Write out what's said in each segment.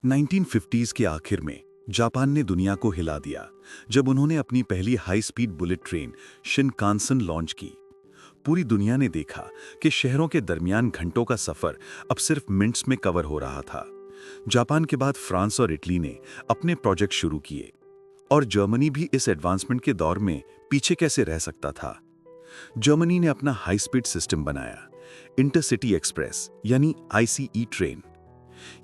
1950s के आखिर में जापान ने दुनिया को हिला दिया जब उन्होंने अपनी पहली high speed bullet train Shinkansen launch की। पूरी दुनिया ने देखा कि शहरों के दरमियान घंटों का सफर अब सिर्फ मिनट्स में कवर हो रहा था। जापान के बाद फ्रांस और इटली ने अपने प्रोजेक्ट शुरू किए और जर्मनी भी इस एडवांसमेंट के दौर में पीछे कैसे रह सकता था। जर्मनी ने अपना हाई स्पीड सिस्टम बनाया, इंटरसिटी एक्सप्रेस यानी आईसीई ट्रेन।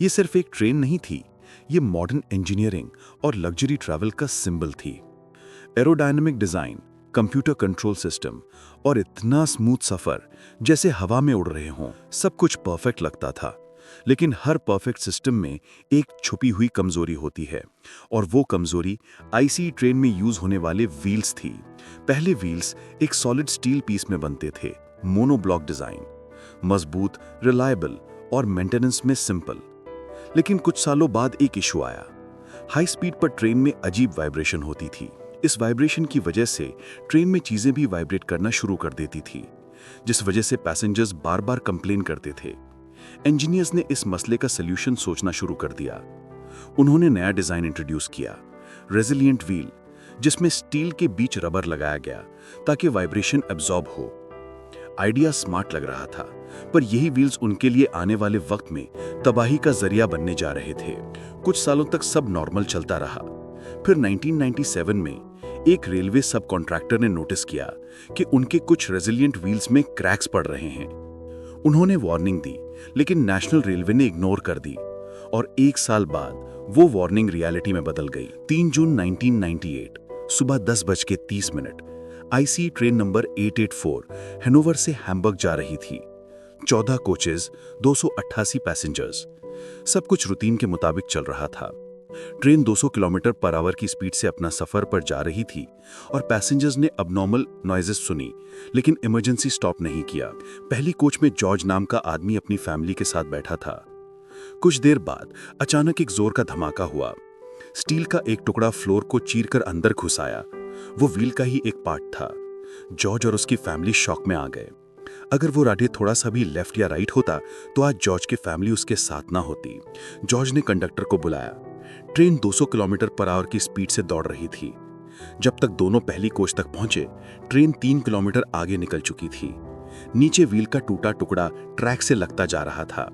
ये सिर्फ एक ट्रेन नहीं थी, ये मॉडर्न इंजीनियरिंग और लग्जरी ट्रैवल का सिंबल थी। Aerodynamic design, computer control system और इतना स्मूथ सफर जैसे हवा में उड़ रहे हों, सब कुछ परफेक्ट लगता था। लेकिन हर परफेक्ट सिस्टम में एक छुपी हुई कमजोरी होती है और वो कमजोरी आईसी ट्रेन में यूज होने वाले व्हील्स थी। पहले व्हील्स एक सॉलिड स्टील पीस में बनते थे, मोनोब्लॉक डिजाइन, मजबूत, रिलायबल और मेंटेनेंस में सिंपल। लेकिन कुछ सालों बाद एक इशू आया। हाई स्पीड पर ट्रेन में अजीब वाइब्रेशन होती थी। इस वाइब्रेशन की वजह से ट्रेन में चीजें भी वाइब्रेट करना शुरू कर देती थी, जिस वजह से पैसेंजर्स बार बार कंप्लेन करते थे। इंजीनियर्स ने इस मसले का सलूशन सोचना शुरू कर दिया। उन्होंने नया डिजाइन इंट्रोड्यूस किया, रेजिलिएंट व्हील, जिसमें स्टील के बीच रबर लगाया गया ताकि वाइब्रेशन एब्जॉर्ब हो। आइडिया स्मार्ट लग रहा था, पर यही व्हील्स उनके लिए आने वाले वक्त में तबाही का जरिया बनने जा रहे थे। कुछ सालों तक सब नॉर्मल चलता रहा। फिर 1997 में एक रेलवे सब कॉन्ट्रैक्टर ने नोटिस किया कि उनके कुछ रेजिलिएंट व्हील्स में क्रैक्स पड़ रहे हैं। उन्होंने वार्निंग दी, लेकिन नेशनल रेलवे ने इग्नोर कर दी और एक साल बाद वो वार्निंग रियलिटी में बदल गई। 3 जून 1998 सुबह 10:30 आईसी ट्रेन नंबर 884 हैनोवर से हैम्बर्ग जा रही थी। 14 कोचेज, 288 पैसेंजर्स, सब कुछ रूटीन के मुताबिक चल रहा था। ट्रेन 200 किलोमीटर पर आवर की स्पीड से अपना सफर पर जा रही थी और पैसेंजर्स ने अबनॉर्मल नॉइजेस सुनी, लेकिन इमरजेंसी स्टॉप नहीं किया। पहली कोच में जॉर्ज नाम का आदमी अपनी फैमिली के साथ बैठा था। कुछ देर बाद अचानक एक जोर का धमाका हुआ। स्टील का एक टुकड़ा फ्लोर को चीरकर अंदर घुस आया। वो व्हील का ही एक पार्ट था। जॉर्ज और उसकी फैमिली शॉक में आ गए। अगर वो राडे थोड़ा सा भी लेफ्ट या राइट होता तो आज जॉर्ज की फैमिली उसके साथ ना होती। जॉर्ज ने कंडक्टर को बुलाया। ट्रेन 200 किलोमीटर पर आवर की स्पीड से दौड़ रही थी। जब तक दोनों पहली कोच तक पहुंचे, ट्रेन 3 किलोमीटर आगे निकल चुकी थी। नीचे व्हील का टूटा टुकड़ा ट्रैक से लगता जा रहा था।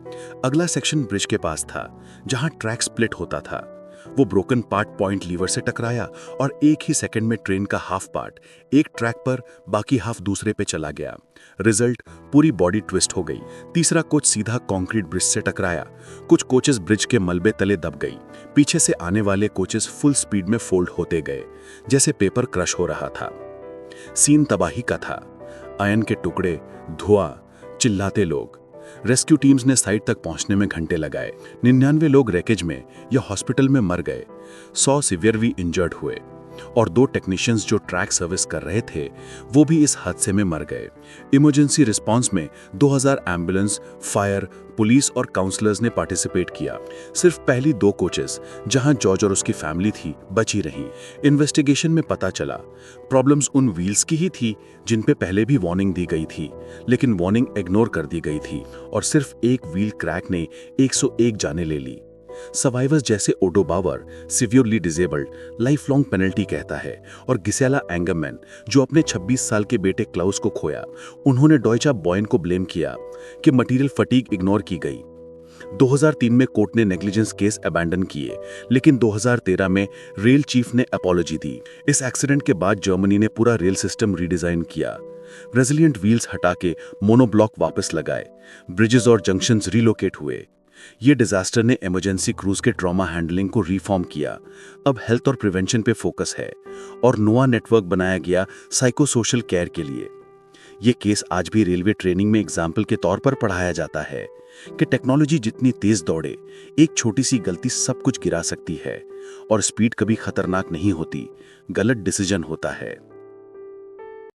अगला सेक्शन ब्रिज के पास था, जहां ट्रैक स्प्लिट होता था। वो ब्रोकन पार्ट पॉइंट लीवर से टकराया और एक ही सेकंड में ट्रेन का हाफ पार्ट एक ट्रैक पर, बाकी हाफ दूसरे पे चला गया। रिजल्ट, पूरी बॉडी ट्विस्ट हो गई। तीसरा कोच सीधा कंक्रीट ब्रिज से टकराया। कुछ कोचेस ब्रिज के मलबे तले दब गई। पीछे से आने वाले कोचेस फुल स्पीड में फोल्ड होते गए, जैसे पेपर क्रश हो रहा था। सीन तबाही का था। आयन के टुकड़े, धुआं, चिल्लाते लोग। रेस्क्यू टीम्स ने साइट तक पहुंचने में घंटे लगाए। 99 लोग रैकेज में या हॉस्पिटल में मर गए। 100 सीवियरली इंजर्ड हुए और 2 टेक्नीशियंस जो ट्रैक सर्विस कर रहे थे वो भी इस हादसे में मर गए। इमरजेंसी रिस्पांस में 2000 एम्बुलेंस, फायर, पुलिस और काउंसलर्स ने पार्टिसिपेट किया। सिर्फ पहली 2 कोचेस, जहां जॉर्ज और उसकी फैमिली थी, बची रहीं। इन्वेस्टिगेशन में पता चला प्रॉब्लम्स उन व्हील्स की ही थी जिन पे पहले भी वार्निंग दी गई थी, लेकिन वार्निंग इग्नोर कर दी गई थी और सिर्फ एक व्हील क्रैक ने 101 जानें ले ली। सर्वाइवर्स जैसे ओडो बावर, severely disabled, life long penalty कहता है, और गिसेला एंगरमैन, जो अपने 26 साल के बेटे क्लाउस को खोया, उन्होंने डॉयचा बॉयन को ब्लेम किया कि मटेरियल फटीग इग्नोर की गई। 2003 में कोर्ट ने नेग्लिजेंस केस अबैंडन किए, लेकिन 2013 में रेल चीफ ने अपॉलॉजी दी। इस एक्सीडेंट के बाद जर्मनी ने पूरा रेल सिस्टम रीडिजाइन किया। रेजिलिएंट व्हील्स हटा के मोनोब्लॉक वापस लगाए। ब्रिजेस और जंक्शंस रिलोकेट हुए। ये डिजास्टर ने इमरजेंसी क्रूज के ट्रॉमा हैंडलिंग को रिफॉर्म किया। अब हेल्थ और प्रिवेंशन पे फोकस है और नोआ नेटवर्क बनाया गया साइकोसोशल केयर के लिए। ये केस आज भी रेलवे ट्रेनिंग में एग्जाम्पल के तौर पर पढ़ाया जाता है कि टेक्नोलॉजी जितनी तेज दौड़े, एक छोटी सी गलती सब कुछ गिरा सकती है और स्पीड कभी खतरनाक नहीं होती, गलत डिसीजन होता है।